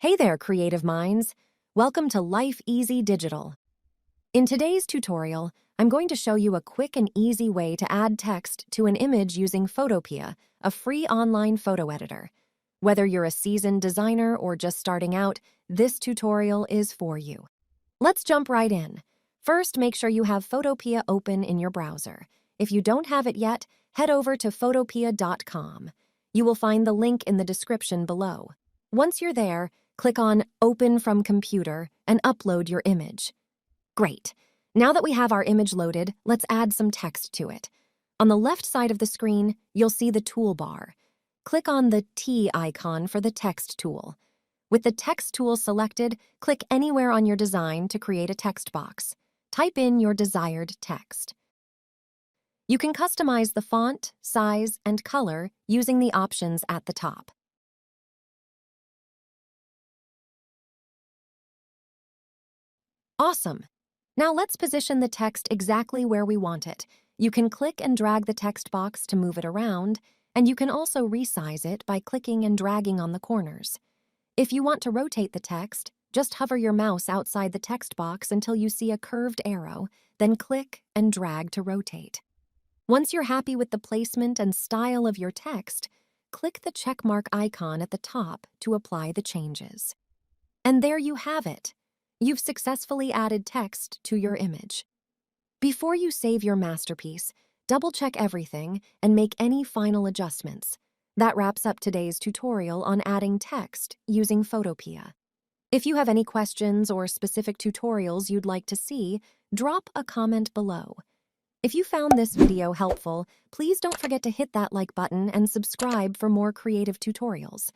Hey there, creative minds! Welcome to Life Easy Digital. In today's tutorial, I'm going to show you a quick and easy way to add text to an image using Photopea, a free online photo editor. Whether you're a seasoned designer or just starting out, this tutorial is for you. Let's jump right in. First, make sure you have Photopea open in your browser. If you don't have it yet, head over to photopea.com. You will find the link in the description below. Once you're there, click on Open from Computer and upload your image. Great. Now that we have our image loaded, let's add some text to it. On the left side of the screen, you'll see the toolbar. Click on the T icon for the text tool. With the text tool selected, click anywhere on your design to create a text box. Type in your desired text. You can customize the font, size, and color using the options at the top. Awesome! Now let's position the text exactly where we want it. You can click and drag the text box to move it around, and you can also resize it by clicking and dragging on the corners. If you want to rotate the text, just hover your mouse outside the text box until you see a curved arrow, then click and drag to rotate. Once you're happy with the placement and style of your text, click the checkmark icon at the top to apply the changes. And there you have it. You've successfully added text to your image. Before you save your masterpiece, double-check everything and make any final adjustments. That wraps up today's tutorial on adding text using Photopea. If you have any questions or specific tutorials you'd like to see, drop a comment below. If you found this video helpful, please don't forget to hit that like button and subscribe for more creative tutorials.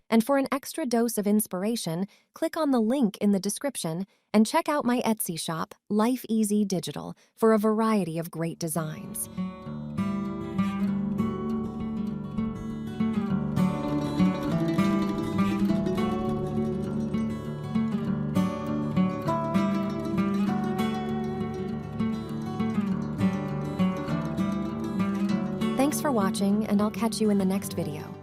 And for an extra dose of inspiration, click on the link in the description and check out my Etsy shop, Life Easy Digital, for a variety of great designs. Thanks for watching, and I'll catch you in the next video.